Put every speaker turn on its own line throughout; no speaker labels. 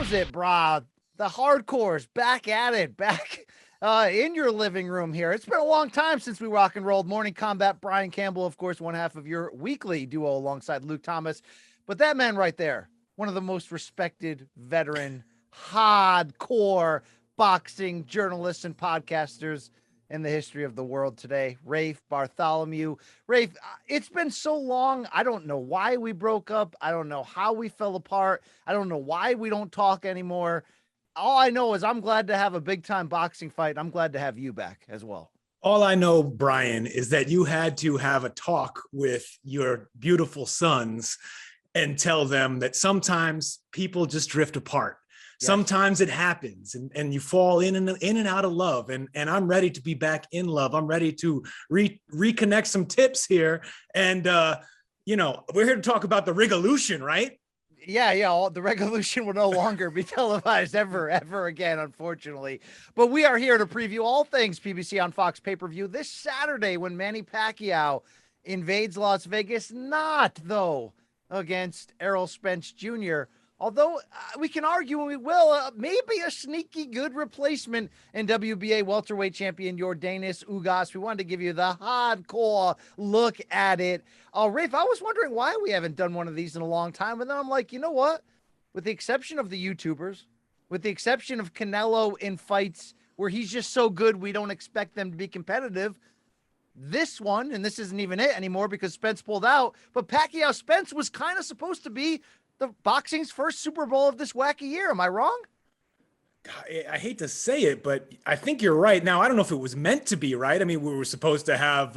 knows it, brah. The hardcores back at it, back in your living room here. It's been a long time since we rock and rolled. Morning Combat, Brian Campbell, of course, one half of your weekly duo alongside Luke Thomas. But that man right there, one of the most respected veteran, hardcore boxing journalists and podcasters in the history of the world today, Rafe Bartholomew. Rafe, it's been so long. I don't know why we broke up. I don't know how we fell apart. I don't know why we don't talk anymore. All I know is I'm glad to have a big time boxing fight. I'm glad to have you back as well.
All I know, Brian, is that you had to have a talk with your beautiful sons and tell them that sometimes people just drift apart. Yes. Sometimes it happens and you fall in and out of love. And I'm ready to be back in love. I'm ready to reconnect some tips here. And, we're here to talk about the Revolution, right?
Yeah. The Revolution will no longer be televised ever again, unfortunately. But we are here to preview all things PBC on Fox pay-per-view this Saturday when Manny Pacquiao invades Las Vegas, not, though, against Errol Spence Jr., although we can argue, and we will, maybe a sneaky good replacement in WBA welterweight champion Yordenis Ugas. We wanted to give you the hardcore look at it. Rafe, I was wondering why we haven't done one of these in a long time. And then I'm like, you know what? With the exception of the YouTubers, with the exception of Canelo in fights where he's just so good we don't expect them to be competitive, this one, and this isn't even it anymore because Spence pulled out, but Pacquiao Spence was kind of supposed to be the boxing's first Super Bowl of this wacky year. Am I wrong?
I hate to say it, but I think you're right. Now, I don't know if it was meant to be, right? I mean, we were supposed to have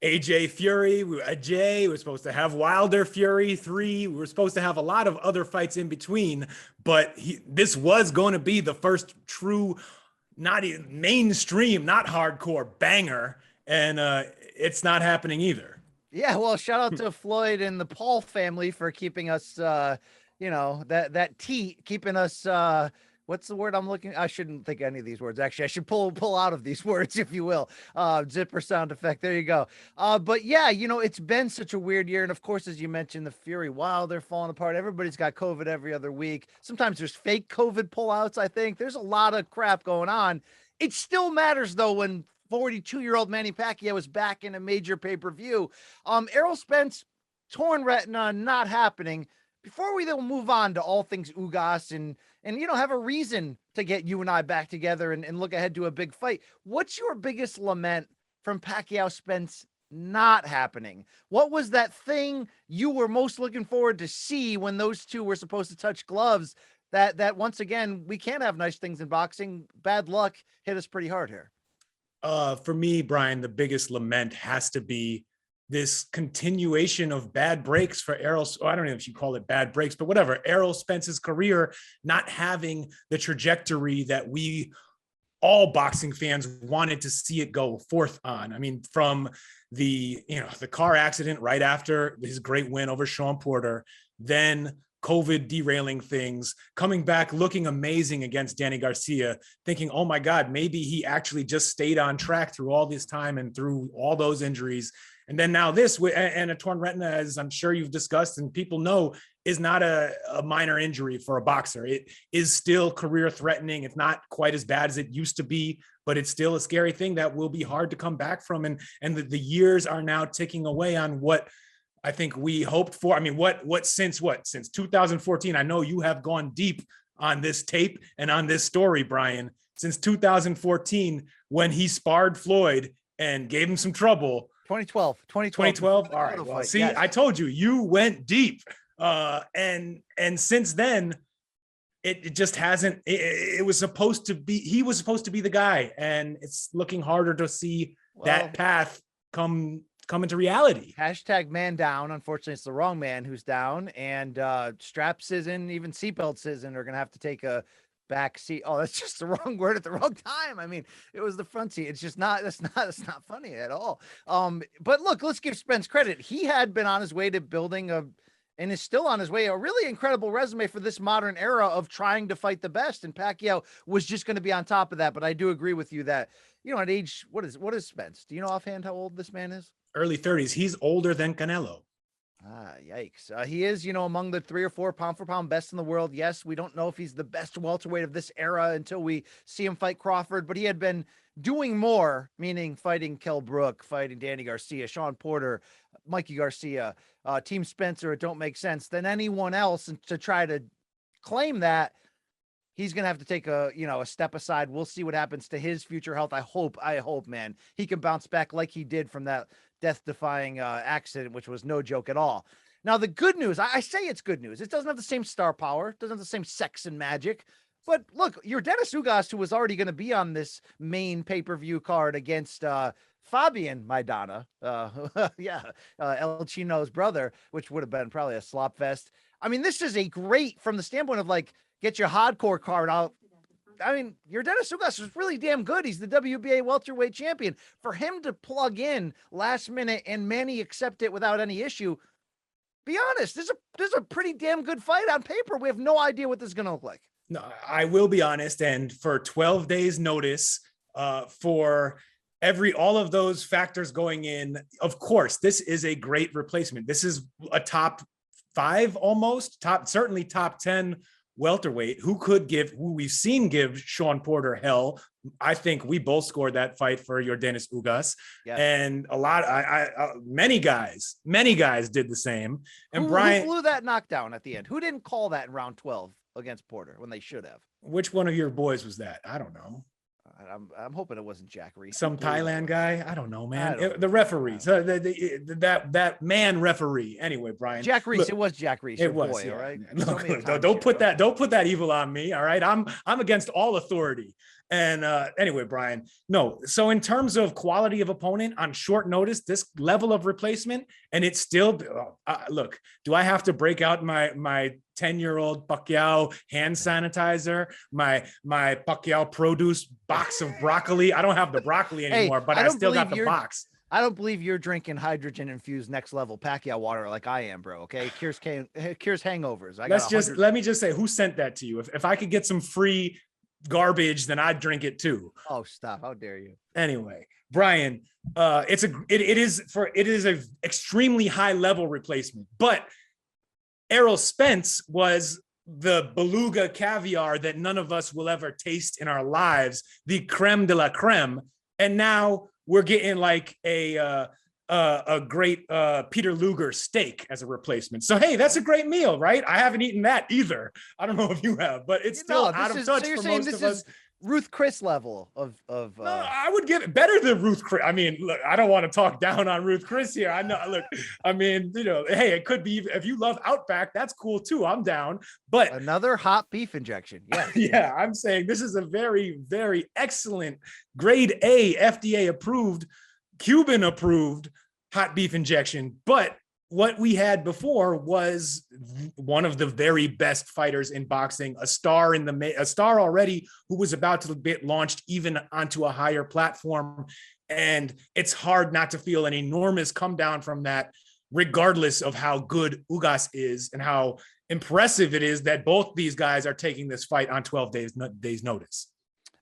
AJ Fury, Ajay, we were supposed to have Wilder Fury 3. We were supposed to have a lot of other fights in between, but this was going to be the first true, not even mainstream, not hardcore banger. And it's not happening either.
Yeah, well, shout out to Floyd and the Paul family for keeping us, that keeping us, what's the word I'm looking? I shouldn't think any of these words. Actually, I should pull out of these words, if you will. Zipper sound effect. There you go. But yeah, it's been such a weird year. And of course, as you mentioned, the Fury, wow, they're falling apart. Everybody's got COVID every other week. Sometimes there's fake COVID pullouts, I think. There's a lot of crap going on. It still matters, though, when 42-year-old Manny Pacquiao is back in a major pay-per-view. Errol Spence, torn retina, not happening. Before we then move on to all things Ugas and have a reason to get you and I back together and look ahead to a big fight, what's your biggest lament from Pacquiao Spence not happening? What was that thing you were most looking forward to see when those two were supposed to touch gloves that once again, we can't have nice things in boxing. Bad luck hit us pretty hard here.
For me, Brian, the biggest lament has to be this continuation of bad breaks for Errol. I don't know if you call it bad breaks, but whatever. Errol Spence's career not having the trajectory that we all boxing fans wanted to see it go forth on. I mean, from the car accident right after his great win over Sean Porter, then COVID derailing things, coming back looking amazing against Danny Garcia, thinking, oh my God, maybe he actually just stayed on track through all this time and through all those injuries. And then now this, and a torn retina, as I'm sure you've discussed and people know, is not a minor injury for a boxer. It is still career threatening. It's not quite as bad as it used to be, but it's still a scary thing that will be hard to come back from. And the years are now ticking away on what I think we hoped for. I mean, since 2014, I know you have gone deep on this tape and on this story, Brian, since 2014, when he sparred Floyd and gave him some trouble.
2012.
All right. Well, see, yes. I told you went deep. And since then it just hasn't, he was supposed to be the guy, and it's looking harder to see that path come into reality.
Hashtag man down. Unfortunately, it's the wrong man who's down, and straps isn't, even seatbelts isn't, are going to have to take a back seat. Oh, that's just the wrong word at the wrong time. I mean, it was the front seat. It's just not, it's not funny at all. But look, let's give Spence credit. He had been on his way to building and is still on his way, a really incredible resume for this modern era of trying to fight the best. And Pacquiao was just going to be on top of that. But I do agree with you that, at age, what is Spence? Do you know offhand how old this man is?
Early 30s. He's older than Canelo.
Yikes. He is, among the 3 or 4 pound for pound best in the world. Yes, we don't know if he's the best welterweight of this era until we see him fight Crawford, but he had been doing more, meaning fighting Kell Brook, fighting Danny Garcia, Sean Porter, Mikey Garcia, Team Spencer, it don't make sense, than anyone else. And to try to claim that, he's going to have to take a step aside. We'll see what happens to his future health. I hope, man, he can bounce back like he did from that death-defying accident, which was no joke at all. Now, the good news, I say it's good news. It doesn't have the same star power, doesn't have the same sex and magic. But look, Yordenis Ugas, who was already going to be on this main pay-per-view card against Fabian Maidana, El Chino's brother, which would have been probably a slop fest. I mean, this is a great, from the standpoint of like, get your hardcore card out. I mean, Yordenis Ugas is really damn good. He's the WBA welterweight champion. For him to plug in last minute and Manny accept it without any issue, be honest, this is a pretty damn good fight on paper. We have no idea what this is going to look like.
No, I will be honest. And for 12 days notice, for all of those factors going in, of course, this is a great replacement. This is a top 5, almost certainly top 10 welterweight who we've seen give Sean Porter hell. I think we both scored that fight for Yordenis Ugas. Yeah. And many guys did the same. And Brian,
who blew that knockdown at the end? Who didn't call that in round 12 against Porter when they should have?
Which one of your boys was that? I don't know.
I'm hoping it wasn't Jack Reese.
Some Thailand guy. I don't know, man. The referees, that man referee. Anyway, Brian.
Jack Reese. Look, it was Jack Reese.
It was.
Boy,
Yeah.
All right.
Look, don't put that evil on me. All right. I'm against all authority. And anyway, Brian, no. So in terms of quality of opponent on short notice, this level of replacement, and it's still, look, do I have to break out my 10-year-old Pacquiao hand sanitizer, my Pacquiao produce box of broccoli? I don't have the broccoli anymore, but I still got the box.
I don't believe you're drinking hydrogen infused next level Pacquiao water like I am, bro. Okay. Cures hangovers.
Let me just say, who sent that to you? If I could get some free garbage, then I'd drink it too.
Oh, stop. How dare you?
Anyway, Brian, it is a extremely high level replacement, but Errol Spence was the beluga caviar that none of us will ever taste in our lives, the creme de la creme. And now we're getting like a great Peter Luger steak as a replacement. So, hey, that's a great meal, right? I haven't eaten that either. I don't know if you have, but it's still out of touch for most of us.
Ruth Chris level of
no, I would give it better than Ruth Chris. I mean, look, I don't want to talk down on Ruth Chris here. I know, look, I mean, hey, it could be, if you love Outback, that's cool too. I'm down. But
another hot beef injection. Yeah.
Yeah, I'm saying this is a very, very excellent grade A, FDA approved, Cuban approved hot beef injection. But what we had before was one of the very best fighters in boxing, a star already who was about to get launched even onto a higher platform. And it's hard not to feel an enormous come down from that, regardless of how good Ugas is and how impressive it is that both these guys are taking this fight on 12 days notice.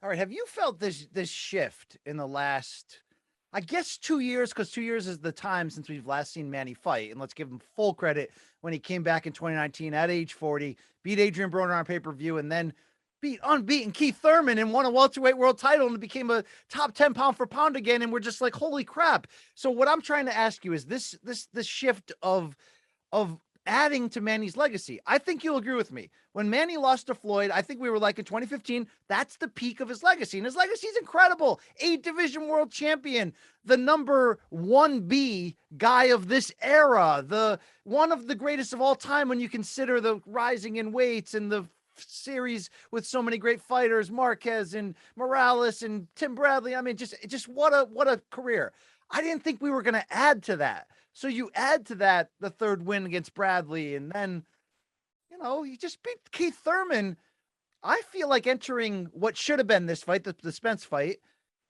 All right. Have you felt this shift in the last, I guess, 2 years, because 2 years is the time since we've last seen Manny fight. And let's give him full credit when he came back in 2019 at age 40, beat Adrian Broner on pay-per-view, and then beat unbeaten Keith Thurman and won a welterweight world title and became a top 10 pound for pound again. And we're just like, holy crap. So what I'm trying to ask you is this shift of adding to Manny's legacy. I think you'll agree with me. When Manny lost to Floyd, I think we were like in 2015, that's the peak of his legacy. And his legacy is incredible. 8-division world champion, the number 1B guy of this era, the one of the greatest of all time when you consider the rising in weights and the series with so many great fighters, Marquez and Morales and Tim Bradley. I mean, just what a career. I didn't think we were going to add to that. So you add to that the third win against Bradley, and then, he just beat Keith Thurman. I feel like entering what should have been this fight, the Spence fight,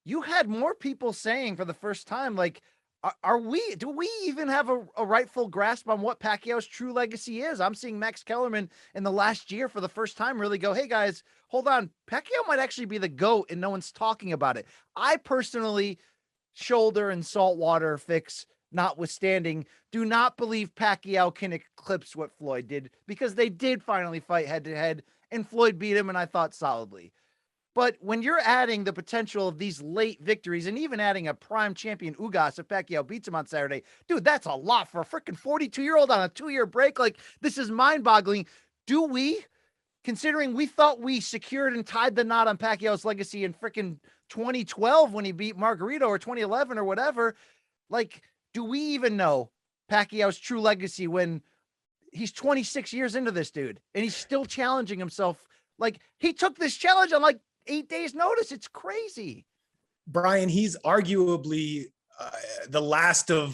you had more people saying for the first time, like, do we even have a rightful grasp on what Pacquiao's true legacy is? I'm seeing Max Kellerman in the last year for the first time really go, hey guys, hold on. Pacquiao might actually be the GOAT and no one's talking about it. I personally shoulder and saltwater fix notwithstanding, do not believe Pacquiao can eclipse what Floyd did, because they did finally fight head to head and Floyd beat him, and I thought solidly. But when you're adding the potential of these late victories and even adding a prime champion Ugas if Pacquiao beats him on Saturday, dude, that's a lot for a freaking 42-year-old on a 2-year break. Like, this is mind-boggling. Do we, considering we thought we secured and tied the knot on Pacquiao's legacy in freaking 2012 when he beat Margarito, or 2011 or whatever, like, do we even know Pacquiao's true legacy when he's 26 years into this, dude, and he's still challenging himself? Like, he took this challenge on like 8 days notice. It's crazy.
Brian, he's arguably the last of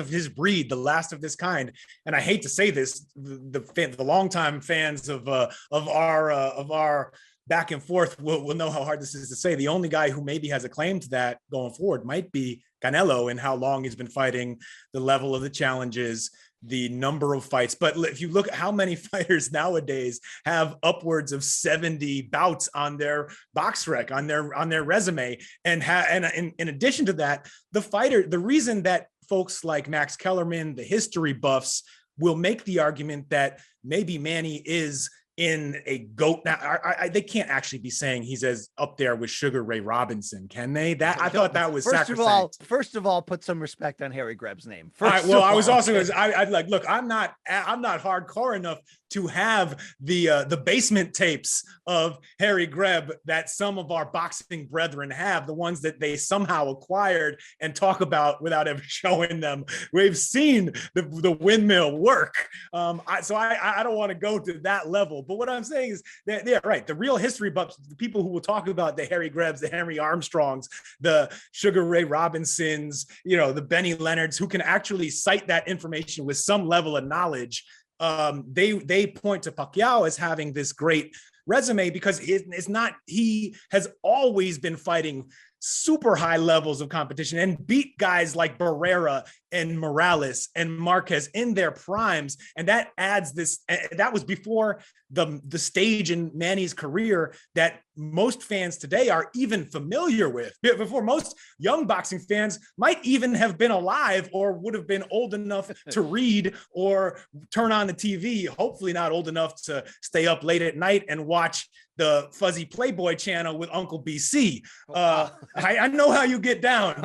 his breed, the last of this kind. And I hate to say this, the longtime fans of our back and forth will know how hard this is to say. The only guy who maybe has a claim to that going forward might be Canelo, and how long he's been fighting, the level of the challenges, the number of fights. But if you look at how many fighters nowadays have upwards of 70 bouts on their box rec, on their resume, and in addition to that, the reason that folks like Max Kellerman, the history buffs, will make the argument that maybe Manny is in a GOAT. Now, they can't actually be saying he's as up there with Sugar Ray Robinson, can they? That I thought that was sacrosanct.
First of all, put some respect on Harry Greb's name.
I was also, I'd like, look, I'm not hardcore enough to have the basement tapes of Harry Greb that some of our boxing brethren have, the ones that they somehow acquired and talk about without ever showing them. We've seen the windmill work. So I don't want to go to that level. But what I'm saying is that they're right. The real history buffs, the people who will talk about the Harry Grebs, the Henry Armstrongs, the Sugar Ray Robinsons, the Benny Leonards, who can actually cite that information with some level of knowledge. They point to Pacquiao as having this great resume because he has always been fighting super high levels of competition and beat guys like Barrera and Morales and Marquez in their primes. And that adds this, that was before the stage in Manny's career that most fans today are even familiar with, before most young boxing fans might even have been alive or would have been old enough to read or turn on the TV, hopefully not old enough to stay up late at night and watch the Fuzzy Playboy channel with Uncle BC. I know how you get down.
I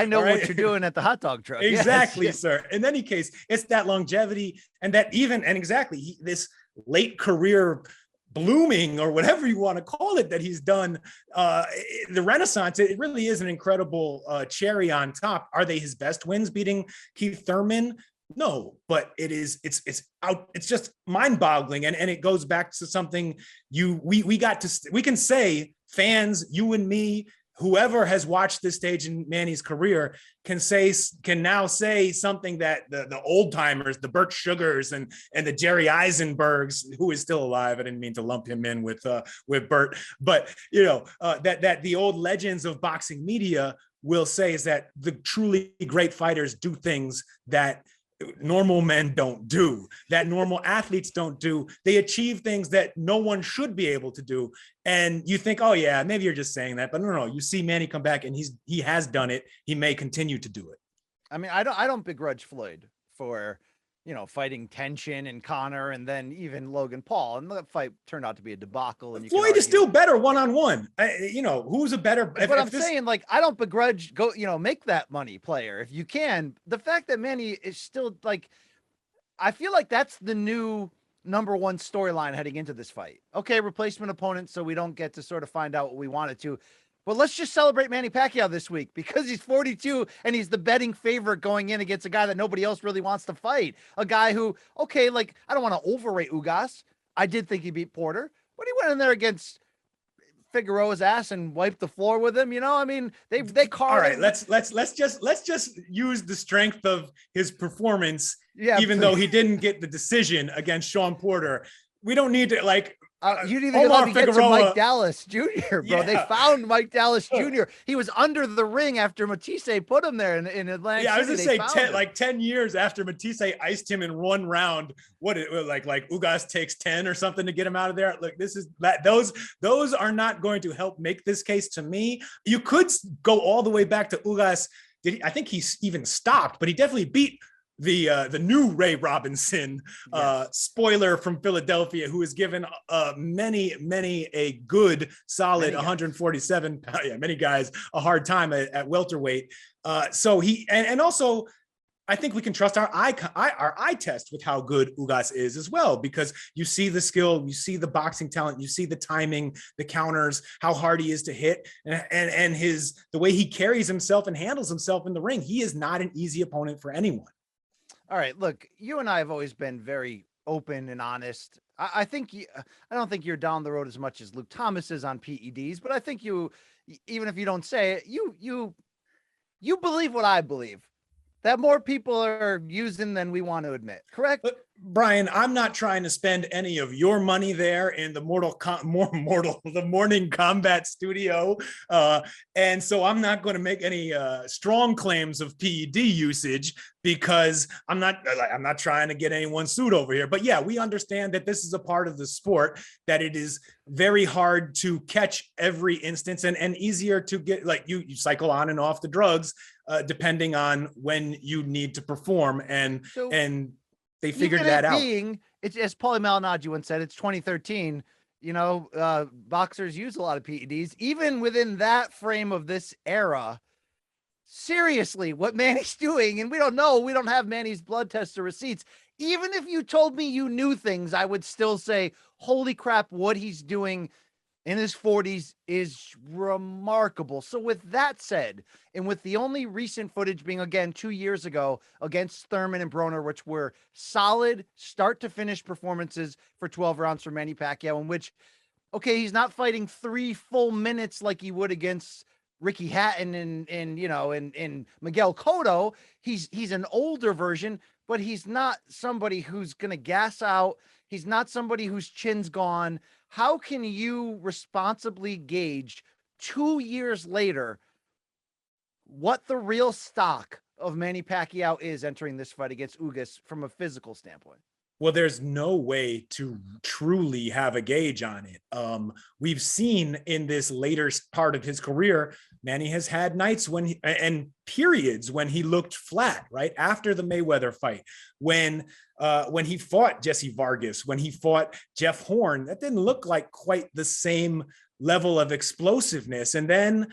know right? What you're doing at the hot dog truck.
Exactly,
yes.
Sir. In any case, it's that longevity and that exactly this late career blooming or whatever you want to call it that he's done, the Renaissance. It really is an incredible cherry on top. Are they his best wins, beating Keith Thurman? No, but it's just mind-boggling, and it goes back to something we can say, fans, you and me, whoever has watched this stage in Manny's career can now say something that the old timers, the Burt Sugars and the Jerry Eisenbergs, who is still alive. I didn't mean to lump him in with Burt, but that the old legends of boxing media will say is that the truly great fighters do things that normal men don't do, that normal athletes don't do. They achieve things that no one should be able to do. And you think, oh yeah, maybe you're just saying that, but no. You see Manny come back and he has done it. He may continue to do it.
I mean, I don't begrudge Floyd for, fighting tension and Connor and then even Logan Paul. And that fight turned out to be a debacle. And
Floyd is still better one-on-one. Who's a better?
But I'm saying, like, I don't begrudge make that money player if you can. The fact that Manny is still like, I feel like that's the new number one storyline heading into this fight. Okay, replacement opponent, so we don't get to sort of find out what we wanted to. But let's just celebrate Manny Pacquiao this week because he's 42 and he's the betting favorite going in against a guy that nobody else really wants to fight. A guy who, okay, like, I don't want to overrate Ugas. I did think he beat Porter, but he went in there against Figueroa's ass and wiped the floor with him. I mean, they carved.
All right, let's just use the strength of his performance.
Yeah,
even though he didn't get the decision against Sean Porter. We don't need to
you didn't even let me get to Mike Dallas Jr., bro. Yeah. They found Mike Dallas Jr. He was under the ring after Matisse put him there in Atlantic City.
I was going to say 10 years after Matisse iced him in one round. What it like Ugas takes 10 or something to get him out of there. Look, those are not going to help make this case to me. You could go all the way back to Ugas I think he even stopped, but he definitely beat the new Ray Robinson, spoiler from Philadelphia, who has given many a good solid 147, many guys a hard time at welterweight. So he and also I think we can trust our eye test with how good Ugas is as well, because you see the skill, you see the boxing talent, you see the timing, the counters, how hard he is to hit, and the way he carries himself and handles himself in the ring. He is not an easy opponent for anyone.
All right, look, you and I have always been very open and honest. I think I don't think you're down the road as much as Luke Thomas is on PEDs, but I think you, even if you don't say it, you believe what I believe, that more people are using than we want to admit. Correct?
But Brian, I'm not trying to spend any of your money there in the the Morning Kombat studio. And so I'm not going to make any strong claims of PED usage, because I'm not trying to get anyone sued over here. But yeah, we understand that this is a part of the sport, that it is very hard to catch every instance, and easier to get, like you cycle on and off the drugs depending on when you need to perform, and they figured that out.
It's, as Paulie Malignaggi once said, it's 2013. You know, boxers use a lot of PEDs. Even within that frame of this era, seriously, what Manny's doing, and we don't know, we don't have Manny's blood tests or receipts. Even if you told me you knew things, I would still say, holy crap, what he's doing in his 40s is remarkable. So with that said, and with the only recent footage being, again, 2 years ago against Thurman and Broner, which were solid start to finish performances for 12 rounds for Manny Pacquiao, in which, okay, he's not fighting 3 full minutes like he would against Ricky Hatton and Miguel Cotto. He's an older version, but he's not somebody who's going to gas out. He's not somebody whose chin's gone. How can you responsibly gauge 2 years later what the real stock of Manny Pacquiao is entering this fight against Ugas from a physical standpoint?
Well, there's no way to truly have a gauge on it. We've seen in this later part of his career, Manny has had nights and periods when he looked flat, right? After the Mayweather fight, when he fought Jesse Vargas, when he fought Jeff Horn, that didn't look like quite the same level of explosiveness. And then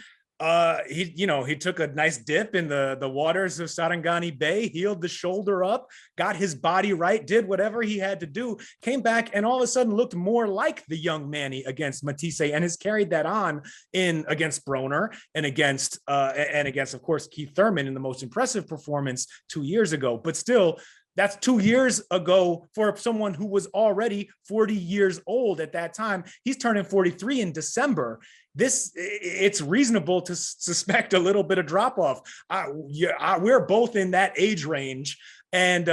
he took a nice dip in the waters of Sarangani Bay, healed the shoulder up, got his body right, did whatever he had to do, came back, and all of a sudden looked more like the young Manny against Matisse, and has carried that on against Broner and against, of course, Keith Thurman in the most impressive performance 2 years ago. But still, that's 2 years ago for someone who was already 40 years old at that time. He's turning 43 in December. It's reasonable to suspect a little bit of drop off. We're both in that age range, and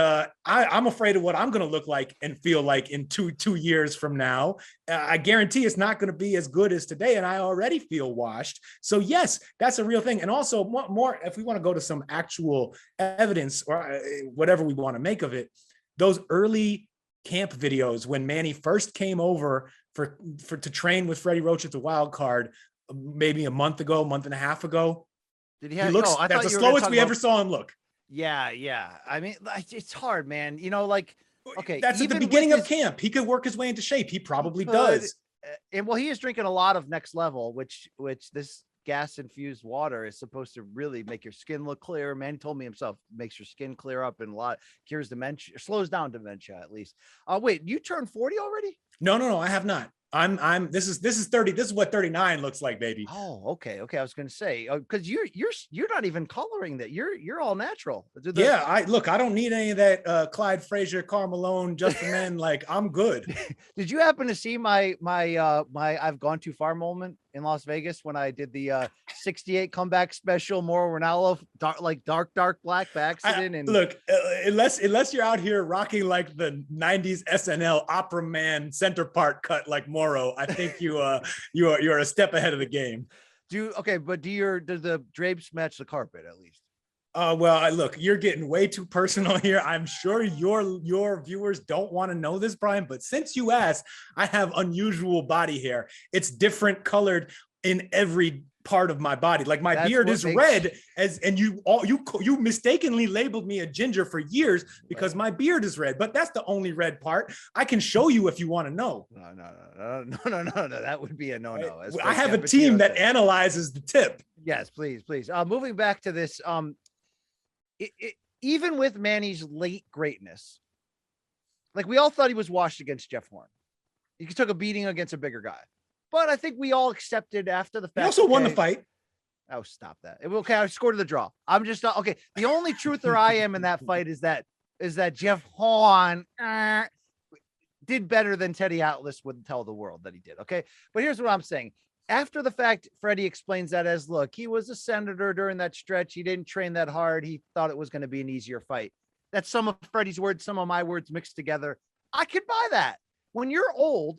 I'm afraid of what I'm going to look like and feel like in two years from now. I guarantee it's not going to be as good as today, and I already feel washed. So yes, that's a real thing. And also more, if we want to go to some actual evidence or whatever we want to make of it, those early camp videos when Manny first came over to train with Freddie Roach at the Wild Card, maybe a month and a half ago.
Did he
looks, that's the slowest we ever saw him look.
Yeah. I mean, it's hard, man. Okay.
That's at the beginning of camp. He could work his way into shape. He probably does.
And he is drinking a lot of Next Level, which this gas infused water is supposed to really make your skin look clear. Man, he told me himself, makes your skin clear up and cures dementia, slows down dementia at least. Wait, you turned 40 already?
No, I have not. This is 30. This is what 39 looks like, baby.
Oh, okay. I was going to say, because you're not even coloring that. You're all natural.
Yeah. I don't need any of that Clyde Frazier, Karl Malone, just for men. Like, I'm good.
Did you happen to see my I've gone too far moment in Las Vegas when I did the 68 comeback special, Mauro Ranallo, dark black by accident? And
look, unless you're out here rocking like the 90s SNL opera man center part cut like Mauro, I think you're a step ahead of the game.
Do the drapes match the carpet at least?
Well, look, you're getting way too personal here. I'm sure your viewers don't want to know this, Brian, but since you asked, I have unusual body hair. It's different colored in every part of my body. Like my beard is red, and you mistakenly labeled me a ginger for years because my beard is red, but that's the only red part. I can show you if you want to know.
No. That would be a no.
I have a team that analyzes the tip.
Yes, please. Moving back to this, even with Manny's late greatness, like we all thought he was washed against Jeff Horn. He took a beating against a bigger guy. But I think we all accepted after the fact.
He also won the fight.
Oh, stop that. Okay, I scored the draw. I'm just not okay. The only truther I am in that fight is that Jeff Horn did better than Teddy Atlas would tell the world that he did. Okay. But here's what I'm saying. After the fact, Freddie explains that as, look, he was a senator during that stretch. He didn't train that hard. He thought it was going to be an easier fight. That's some of Freddie's words, some of my words mixed together. I could buy that. When you're old,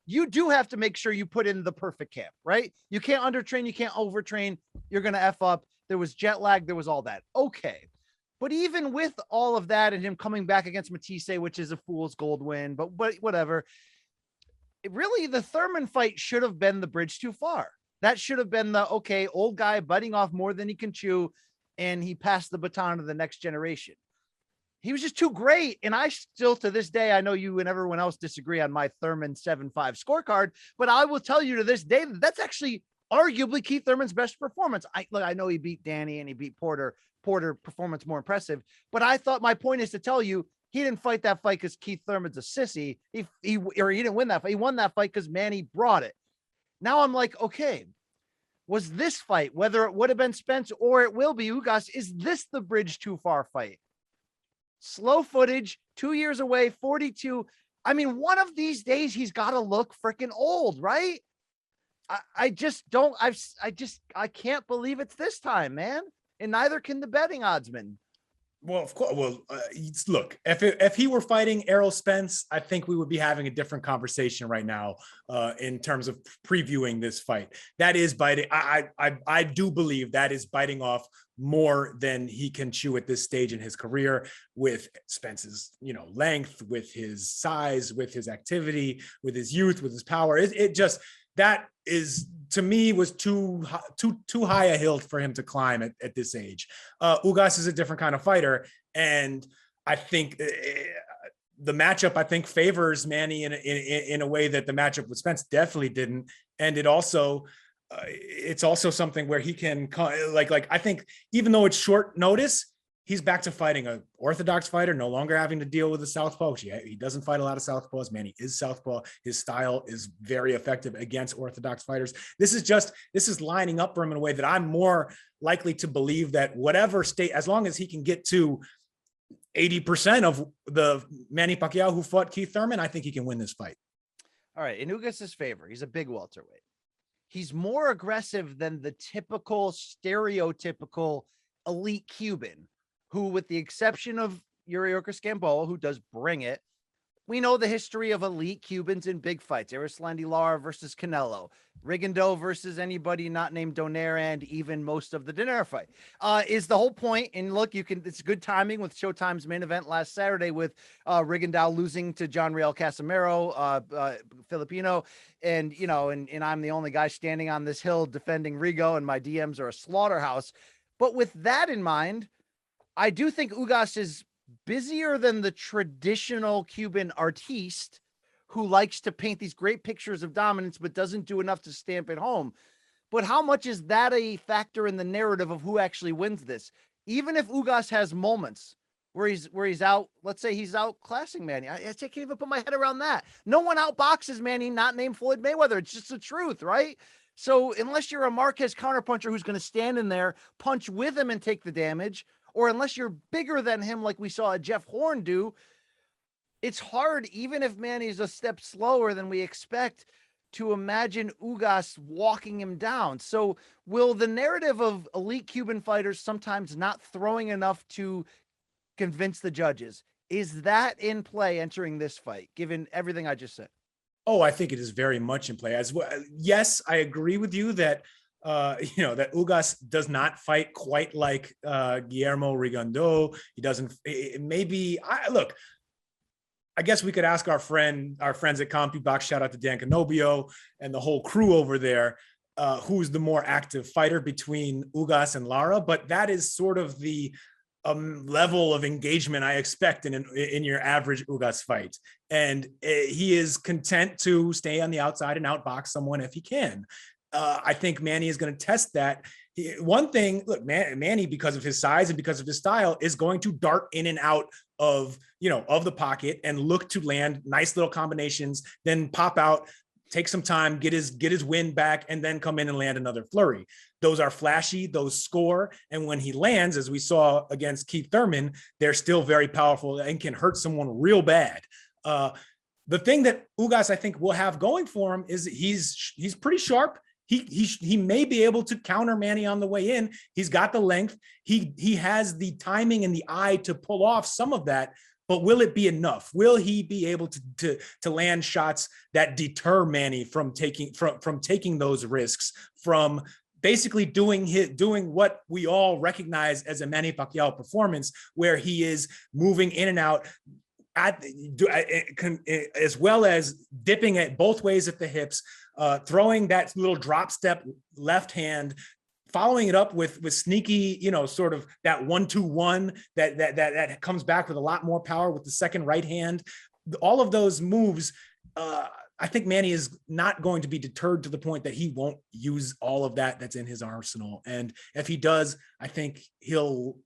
you do have to make sure you put in the perfect camp, right? You can't undertrain. You can't overtrain. You're going to F up. There was jet lag. There was all that. Okay. But even with all of that and him coming back against Matisse, which is a fool's gold win, but whatever, really the Thurman fight should have been the bridge too far. That should have been the, okay, old guy biting off more than he can chew, and he passed the baton to the next generation. He was just too great. And I still, to this day, I know you and everyone else disagree on my Thurman 7-5 scorecard, but I will tell you to this day that that's actually arguably Keith Thurman's best performance. I know he beat Danny and he beat Porter. Porter performance more impressive, but I thought my point is to tell you he didn't fight that fight because Keith Thurman's a sissy. He didn't win that fight. He won that fight because Manny brought it. Now I'm like, okay, was this fight, whether it would have been Spence or it will be Ugas, is this the bridge too far fight? Slow footage, 2 years away, 42. I mean, one of these days he's got to look freaking old, right? I can't believe it's this time, man. And neither can the betting oddsman.
Well, of course. Well, look, if he were fighting Errol Spence, I think we would be having a different conversation right now in terms of previewing this fight. That is biting. I do believe that is biting off more than he can chew at this stage in his career, with Spence's, length, with his size, with his activity, with his youth, with his power. It just, that is, to me, was too high a hill for him to climb at this age. Ugas is a different kind of fighter, and I think the matchup, I think, favors Manny in a way that the matchup with Spence definitely didn't. And it also, it's also something where he can, like I think, even though it's short notice, he's back to fighting an orthodox fighter, no longer having to deal with a southpaw. He doesn't fight a lot of southpaws. Manny is southpaw. His style is very effective against orthodox fighters. This is lining up for him in a way that I'm more likely to believe that whatever state, as long as he can get to 80% of the Manny Pacquiao who fought Keith Thurman, I think he can win this fight.
All right. In Ugas' favor, he's a big welterweight. He's more aggressive than the typical, stereotypical elite Cuban, who, with the exception of Yordenis Ugas, who does bring it, we know the history of elite Cubans in big fights. Erislandy Lara versus Canelo, Rigondeaux versus anybody not named Donaire, and even most of the Donaire fight is the whole point. And look, it's good timing with Showtime's main event last Saturday with Rigondeaux losing to John Real Casimero, Filipino. And, and I'm the only guy standing on this hill defending Rigo, and my DMs are a slaughterhouse. But with that in mind, I do think Ugas is busier than the traditional Cuban artiste who likes to paint these great pictures of dominance, but doesn't do enough to stamp it home. But how much is that a factor in the narrative of who actually wins this? Even if Ugas has moments where he's out, let's say he's outclassing Manny. I can't even put my head around that. No one outboxes Manny, not named Floyd Mayweather. It's just the truth, right? So unless you're a Marquez counterpuncher who's going to stand in there, punch with him and take the damage, or unless you're bigger than him, like we saw Jeff Horn do, it's hard, even if Manny's a step slower than we expect, to imagine Ugas walking him down. So will the narrative of elite Cuban fighters sometimes not throwing enough to convince the judges, is that in play entering this fight, given everything I just said?
Oh, I think it is very much in play as well. Yes, I agree with you that that Ugas does not fight quite like Guillermo Rigondeaux. He doesn't. Look, I guess we could ask our friends at CompuBox. Shout out to Dan Canobio and the whole crew over there. who's the more active fighter between Ugas and Lara, but that is sort of the level of engagement I expect in your average Ugas fight. And he is content to stay on the outside and outbox someone if he can. I think Manny is going to test that. One thing, look, Manny, because of his size and because of his style, is going to dart in and out of the pocket and look to land nice little combinations, then pop out, take some time, get his wind back, and then come in and land another flurry. Those are flashy, those score. And when he lands, as we saw against Keith Thurman, they're still very powerful and can hurt someone real bad. The thing that Ugas, I think, will have going for him is he's pretty sharp. He may be able to counter Manny on the way in. He's got the length. He has the timing and the eye to pull off some of that. But will it be enough? Will he be able to land shots that deter Manny from taking those risks, from basically doing what we all recognize as a Manny Pacquiao performance, where he is moving in and out as well as dipping it both ways at the hips, throwing that little drop step left hand, following it up with sneaky, sort of that 1-2-1 that comes back with a lot more power with the second right hand. All of those moves, I think Manny is not going to be deterred to the point that he won't use all of that's in his arsenal. And if he does, I think he'll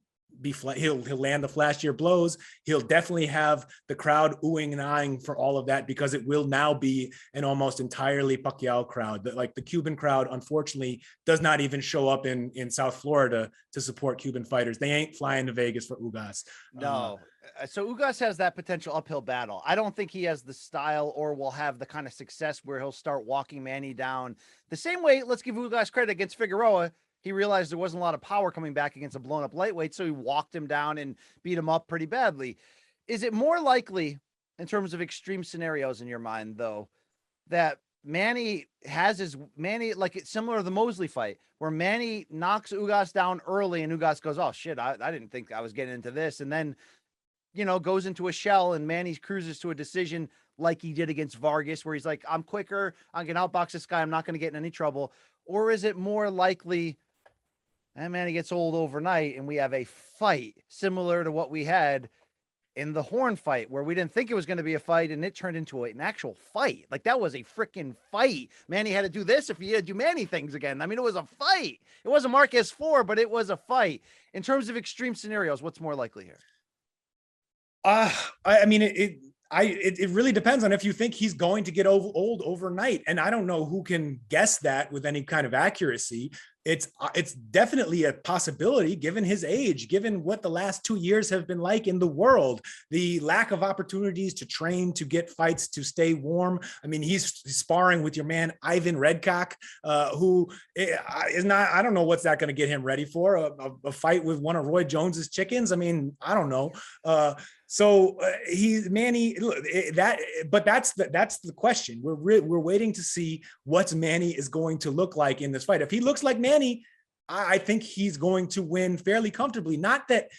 land the flashier blows. He'll definitely have the crowd oohing and eyeing for all of that, because it will now be an almost entirely Pacquiao crowd. That, like, the Cuban crowd, unfortunately, does not even show up in South Florida to support Cuban fighters. They ain't flying to Vegas for Ugas.
No. So Ugas has that potential uphill battle. I don't think he has the style or will have the kind of success where he'll start walking Manny down the same way. Let's give Ugas credit against Figueroa. He realized there wasn't a lot of power coming back against a blown up lightweight, so he walked him down and beat him up pretty badly. Is it more likely, in terms of extreme scenarios in your mind, though, that Manny like it's similar to the Mosley fight, where Manny knocks Ugas down early and Ugas goes, "Oh shit, I didn't think I was getting into this," and then goes into a shell and Manny cruises to a decision like he did against Vargas, where he's like, "I'm quicker, I can outbox this guy, I'm not going to get in any trouble"? Or is it more likely and Manny gets old overnight and we have a fight similar to what we had in the Horn fight, where we didn't think it was going to be a fight and it turned into an actual fight? Like, that was a freaking fight. Manny had to do this if he had to do Manny things again. I mean, it was a fight. It wasn't Marquez 4, but it was a fight. In terms of extreme scenarios, what's more likely here?
I mean, it really depends on if you think he's going to get old overnight. And I don't know who can guess that with any kind of accuracy. It's definitely a possibility, given his age, given what the last 2 years have been like in the world, the lack of opportunities to train, to get fights, to stay warm. I mean, he's sparring with your man, Ivan Redcock, who is not, I don't know what's that going to get him ready for, a fight with one of Roy Jones's chickens. I mean, I don't know. So he's Manny, but that's the question. We're waiting to see what Manny is going to look like in this fight. If he looks like Manny, I think he's going to win fairly comfortably. Not that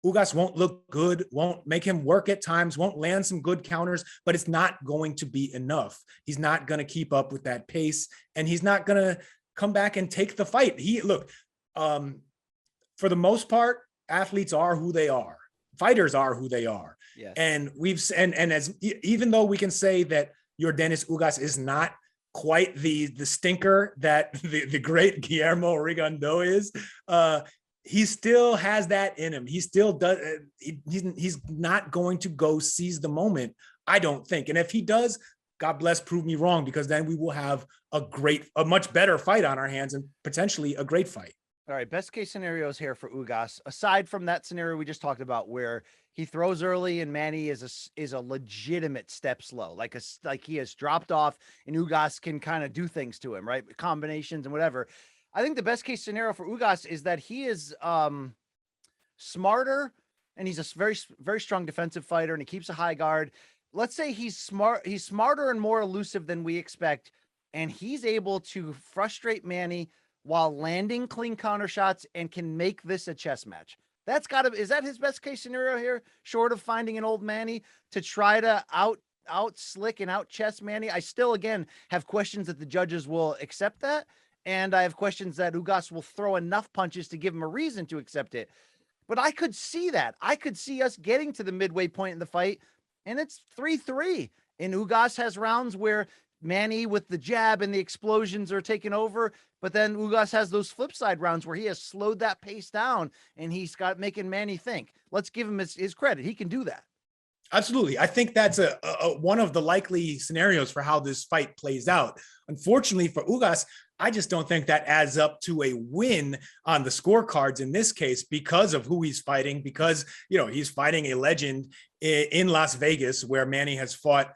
Ugas won't look good, won't make him work at times, won't land some good counters, but it's not going to be enough. He's not going to keep up with that pace, and he's not going to come back and take the fight. For the most part, athletes are who they are. Fighters are who they are.
Yes.
And even though we can say that Yordenis Ugas is not quite the stinker that the great Guillermo Rigondeaux is, he still has that in him. He still does. He's not going to go seize the moment, I don't think. And if he does, God bless, prove me wrong, because then we will have a much better fight on our hands, and potentially a great fight.
All right, best case scenarios here for Ugas, aside from that scenario we just talked about, where he throws early and Manny is a legitimate step slow, like he has dropped off and Ugas can kind of do things to him, right? Combinations and whatever. I think the best case scenario for Ugas is that he is smarter, and he's a very, very strong defensive fighter, and he keeps a high guard. Let's say he's smarter and more elusive than we expect, and he's able to frustrate Manny while landing clean counter shots and can make this a chess match. Is that his best case scenario here? Short of finding an old Manny to try to out slick and out chess Manny. I still, again, have questions that the judges will accept that. And I have questions that Ugas will throw enough punches to give him a reason to accept it. But I could see that. I could see us getting to the midway point in the fight, and it's 3-3. And Ugas has rounds where Manny with the jab and the explosions are taking over, but then Ugas has those flip side rounds where he has slowed that pace down and he's got making Manny think. Let's give him his credit. He can do that.
Absolutely. I think that's a one of the likely scenarios for how this fight plays out. Unfortunately for Ugas, I just don't think that adds up to a win on the scorecards in this case because of who he's fighting, because, he's fighting a legend in Las Vegas where Manny has fought,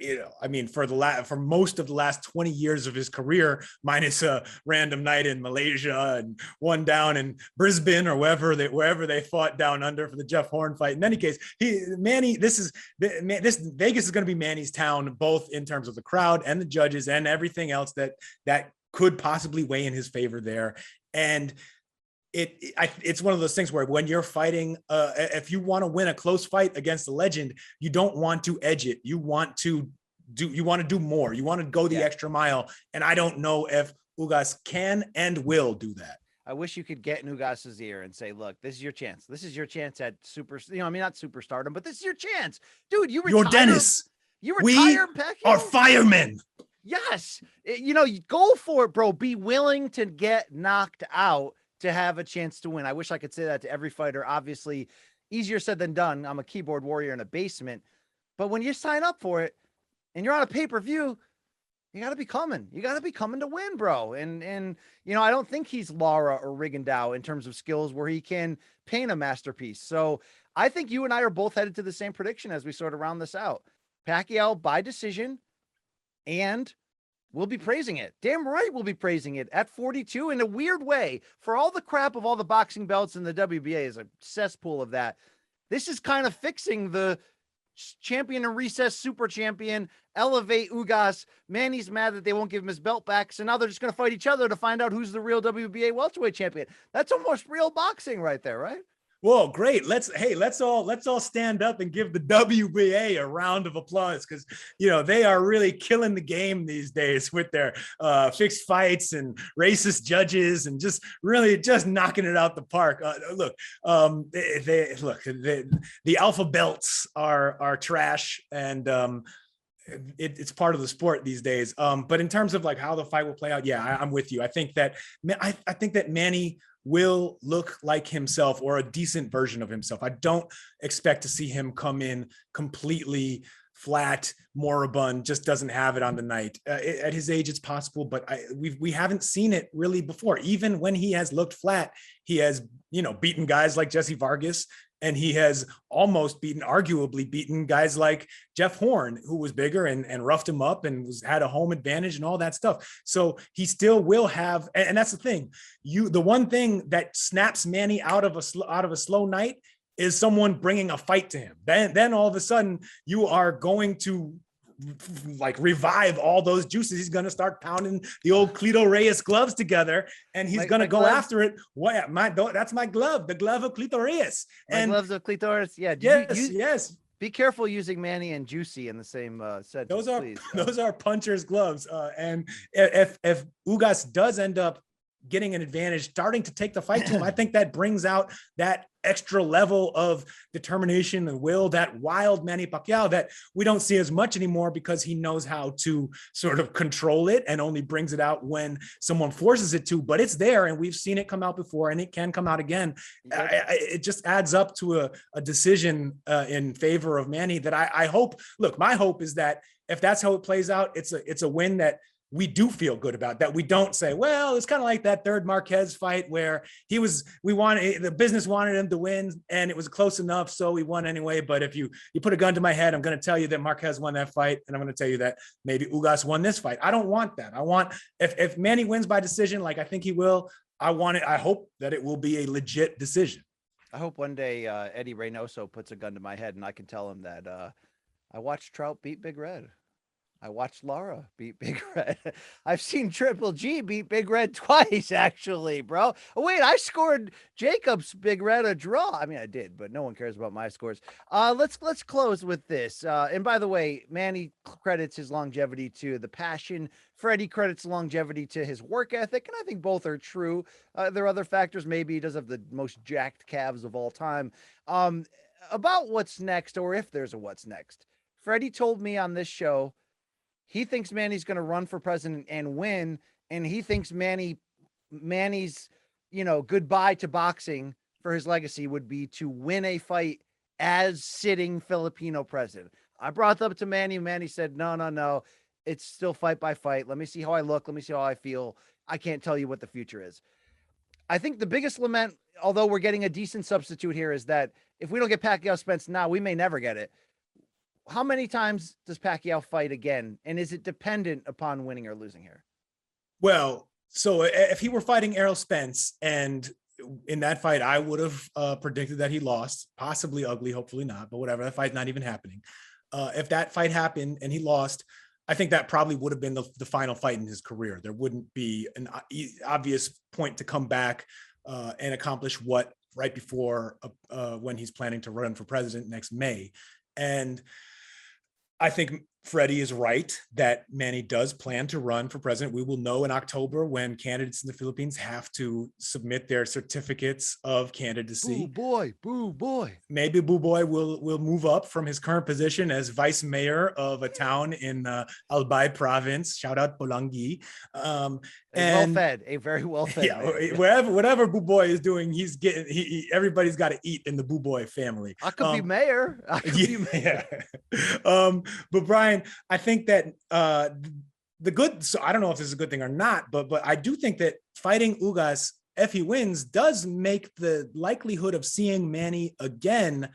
for most of the last 20 years of his career, minus a random night in Malaysia and one down in Brisbane or wherever they fought down under for the Jeff Horn fight. In any case, this Vegas is going to be Manny's town, both in terms of the crowd and the judges and everything else that could possibly weigh in his favor there. And it's one of those things where when you're fighting, if you want to win a close fight against a legend, you don't want to edge it. You want to do more. You want to go the extra mile. And I don't know if Ugas can and will do that.
I wish you could get in Ugas's ear and say, look, this is your chance. This is your chance at not superstardom, but this is your chance. Dude, you retire.
Yordenis,
you retire,
Pacquiao? Are firemen.
Yes. Go for it, bro. Be willing to get knocked out to have a chance to win. I wish I could say that to every fighter. Obviously, easier said than done. I'm a keyboard warrior in a basement. But when you sign up for it and you're on a pay-per-view, you got to be coming. You got to be coming to win, bro. And I don't think he's Lara or Rigondeaux in terms of skills where he can paint a masterpiece. So I think you and I are both headed to the same prediction as we sort of round this out. Pacquiao by decision, and we'll be praising it. Damn right we'll be praising it at 42 in a weird way. For all the crap of all the boxing belts, and the WBA is a cesspool of that, this is kind of fixing the champion and recess super champion, elevate Ugas. Manny's mad that they won't give him his belt back, so now they're just going to fight each other to find out who's the real WBA welterweight champion. That's almost real boxing right there, right?
Whoa, great. Let's all stand up and give the WBA a round of applause, because they are really killing the game these days with their fixed fights and racist judges and just knocking it out the park. The alpha belts are trash, and it's part of the sport these days. But in terms of like how the fight will play out, I'm with you. I think that Manny will look like himself, or a decent version of himself. I don't expect to see him come in completely flat, moribund, just doesn't have it on the night. At his age, it's possible, but we haven't seen it really before. Even when he has looked flat, he has beaten guys like Jesse Vargas, and he has arguably beaten guys like Jeff Horn, who was bigger and roughed him up and had a home advantage and all that stuff. So he still will have, and that's the thing. The one thing that snaps Manny out of a slow night is someone bringing a fight to him. Then all of a sudden you are going to revive all those juices. He's going to start pounding the old Clito Reyes gloves together, and he's going to go after it. That's my glove, the glove of Clito Reyes. And
gloves of Clitoris. Yeah.
Yes.
Be careful using Manny and Juicy in the same sentence.
Those are punchers' gloves. And if Ugas does end up getting an advantage, starting to take the fight to him, I think that brings out that extra level of determination and will, that wild Manny Pacquiao that we don't see as much anymore, because he knows how to sort of control it and only brings it out when someone forces it to. But it's there, and we've seen it come out before, and it can come out again. It just adds up to a decision in favor of Manny that I hope. Look, my hope is that if that's how it plays out, it's a win that we do feel good about, that we don't say, well, it's kind of like that third Marquez fight where the business wanted him to win and it was close enough, so he won anyway. But if you put a gun to my head, I'm going to tell you that Marquez won that fight, and I'm going to tell you that maybe Ugas won this fight. I don't want that. I want, if Manny wins by decision, like I think he will, I hope that it will be a legit decision.
I hope one day Eddie Reynoso puts a gun to my head and I can tell him that I watched Trout beat Big Red. I watched Lara beat Big Red. I've seen Triple G beat Big Red twice, actually, bro. Oh, wait, I scored Jacob's Big Red a draw. I mean, I did, but no one cares about my scores. Let's close with this. And by the way, Manny credits his longevity to the passion. Freddie credits longevity to his work ethic, and I think both are true. There are other factors. Maybe he does have the most jacked calves of all time. About what's next, or if there's a what's next. Freddie told me on this show he thinks Manny's going to run for president and win, and he thinks Manny's, goodbye to boxing for his legacy would be to win a fight as sitting Filipino president. I brought that up to Manny. Manny said, no, no, no. It's still fight by fight. Let me see how I look. Let me see how I feel. I can't tell you what the future is. I think the biggest lament, although we're getting a decent substitute here, is that if we don't get Pacquiao Spence now, we may never get it. How many times does Pacquiao fight again? And is it dependent upon winning or losing here?
Well, so if he were fighting Errol Spence, and in that fight, I would have predicted that he lost, possibly ugly, hopefully not, but whatever, that fight's not even happening. If that fight happened and he lost, I think that probably would have been the final fight in his career. There wouldn't be an obvious point to come back and accomplish what right before when he's planning to run for president next May. And I think Freddie is right that Manny does plan to run for president. We will know in October when candidates in the Philippines have to submit their certificates of candidacy.
Boo boy, boo boy.
Maybe Boo Boy will move up from his current position as vice mayor of a town in Albay province. Shout out Polangi.
Well-fed, a very well-fed.
Yeah, whatever Boo Boy is doing, he's getting. Everybody's got to eat in the Boo Boy family.
I could be mayor.
Yeah. But Brian, I think that the good. So I don't know if this is a good thing or not, but I do think that fighting Ugas, if he wins, does make the likelihood of seeing Manny again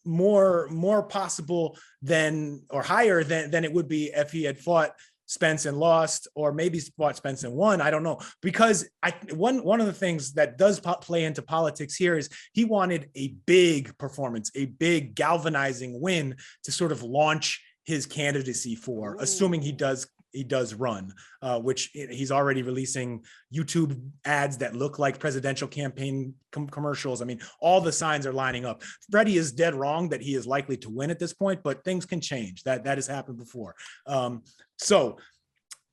more possible than, or higher than it would be if he had fought Spence and lost, or maybe fought Spence and won. I don't know, because one of the things that does play into politics here is he wanted a big performance, a big galvanizing win to sort of launch his candidacy for, assuming he does run, which he's already releasing YouTube ads that look like presidential campaign commercials. I mean, all the signs are lining up. Freddie is dead wrong that he is likely to win at this point, but things can change. That has happened before. So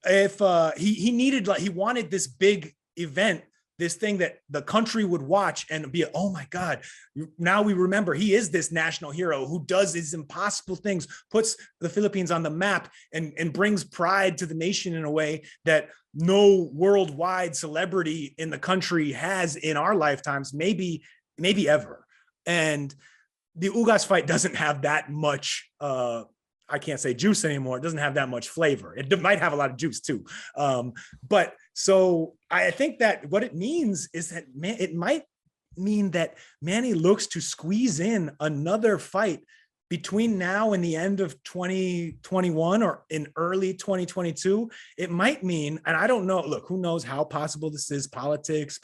if he wanted this big event, this thing that the country would watch and be, oh my God, now we remember he is this national hero who does these impossible things, puts the Philippines on the map and brings pride to the nation in a way that no worldwide celebrity in the country has in our lifetimes, maybe ever. And the Ugas fight doesn't have that much, I can't say juice anymore. It doesn't have that much flavor. It might have a lot of juice too. But so I think that what it means is that it might mean that Manny looks to squeeze in another fight between now and the end of 2021 or in early 2022. It might mean, and I don't know, look, who knows how possible this is, politics,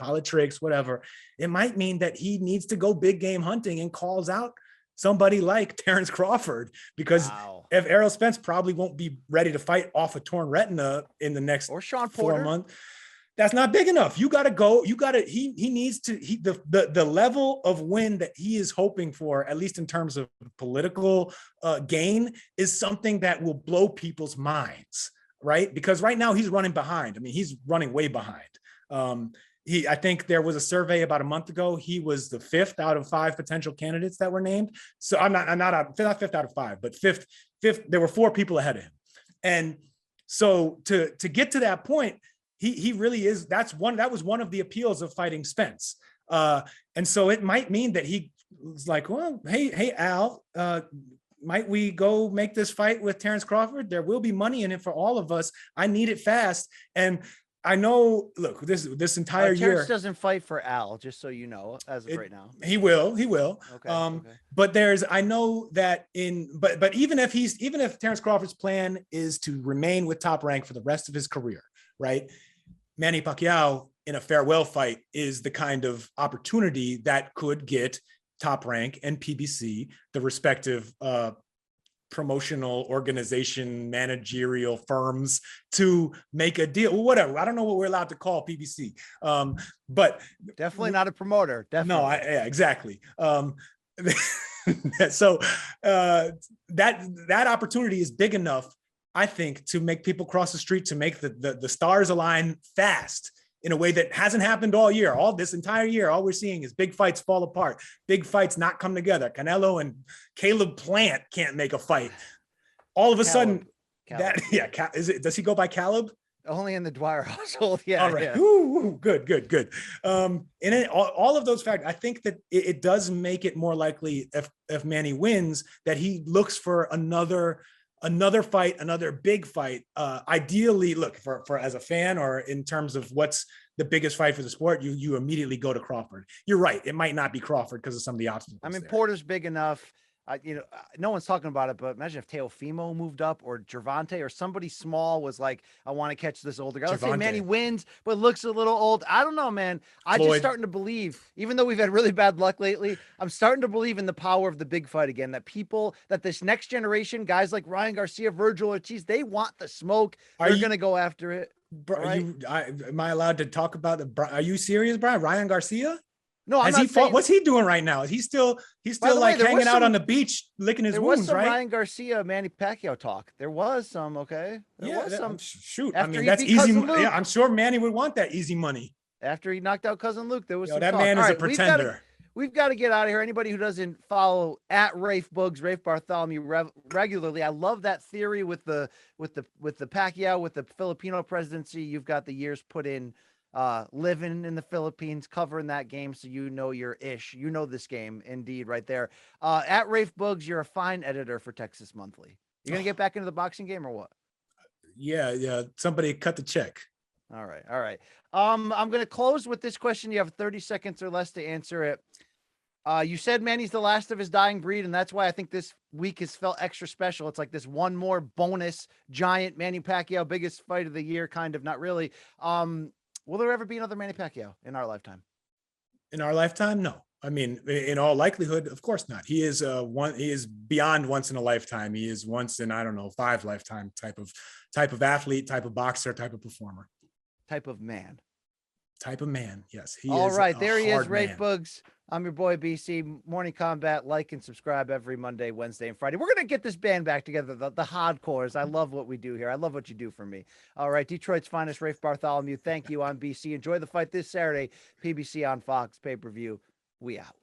whatever. It might mean that he needs to go big game hunting and calls out somebody like Terrence Crawford, because if Errol Spence probably won't be ready to fight off a torn retina in the next
or Sean
4 months, that's not big enough. You got to go. He needs to, the level of win that he is hoping for, at least in terms of political gain, is something that will blow people's minds, right? Because right now he's running behind. I mean, he's running way behind. I think there was a survey about a month ago. He was the 5th out of 5 potential candidates that were named. So not 5th out of 5, but fifth. There were 4 people ahead of him. And so to get to that point, he really is. That was one of the appeals of fighting Spence. And so it might mean that he was like, well, hey, Al, might we go make this fight with Terrence Crawford? There will be money in it for all of us. I need it fast. And I know, look, this entire year.
Terrence doesn't fight for Al, just so you know, as of right now.
He will.
Okay.
But I know that but even if Terrence Crawford's plan is to remain with Top Rank for the rest of his career, right? Manny Pacquiao in a farewell fight is the kind of opportunity that could get Top Rank and PBC, the respective promotional organization, managerial firms to make a deal. Well, whatever. I don't know what we're allowed to call PBC. But
definitely not a promoter. Definitely.
No, yeah, exactly. So that opportunity is big enough, I think, to make people cross the street, to make the stars align fast in a way that hasn't happened all year. All this entire year, all we're seeing is big fights fall apart, big fights not come together. Canelo and Caleb Plant can't make a fight. All of a sudden, does he go by Caleb?
Only in the Dwyer household. Yeah.
All right.
Yeah.
Ooh, good. And all of those factors, I think that it does make it more likely if Manny wins, that he looks for another fight, another big fight. Ideally, look, for as a fan, or in terms of what's the biggest fight for the sport, you immediately go to Crawford. You're right. It might not be Crawford because of some of the obstacles.
I mean,
there.
Porter's big enough. No one's talking about it, but imagine if Teofimo moved up, or Gervonta, or somebody small was like, I want to catch this older guy. Let's say Manny wins, but looks a little old. I don't know, man. I'm just starting to believe, even though we've had really bad luck lately, I'm starting to believe in the power of the big fight again, that this next generation, guys like Ryan Garcia, Virgil Ortiz, they want the smoke. They're going to go after it.
Right? Am I allowed to talk about are you serious, Brian? Ryan Garcia?
No,
has he fought? What's he doing right now? Is he still like hanging out on the beach, licking his wounds,
some
right?
Ryan Garcia, Manny Pacquiao talk. There was some, okay. There was some.
Shoot, I mean, that's easy. Yeah, I'm sure Manny would want that easy money.
After he knocked out Cousin Luke, there was some
that
talk.
man is a pretender.
We've got to get out of here. Anybody who doesn't follow at Rafe Bartholomew regularly, I love that theory with the Pacquiao, with the Filipino presidency. You've got the years put in. Living in the Philippines, covering that game, so you know your ish. You know this game, indeed, right there. At Rafe Bugs, you're a fine editor for Texas Monthly. You gonna get back into the boxing game or what?
Yeah. Somebody cut the check.
All right. I'm gonna close with this question. You have 30 seconds or less to answer it. You said Manny's the last of his dying breed, and that's why I think this week has felt extra special. It's like this one more bonus giant Manny Pacquiao, biggest fight of the year, kind of, not really. Will there ever be another Manny Pacquiao in our lifetime?
In our lifetime? No. I mean, in all likelihood, of course not. He is he is beyond once in a lifetime. He is once in, I don't know, 5 lifetime type of athlete, type of boxer, type of performer.
Type of man.
Yes.
All right. There he is, Rafe Bugs. I'm your boy, BC. Morning Combat. Like and subscribe every Monday, Wednesday, and Friday. We're going to get this band back together, the hardcores. I love what we do here. I love what you do for me. All right. Detroit's finest, Rafe Bartholomew. Thank you. I'm BC. Enjoy the fight this Saturday. PBC on Fox. Pay-per-view. We out.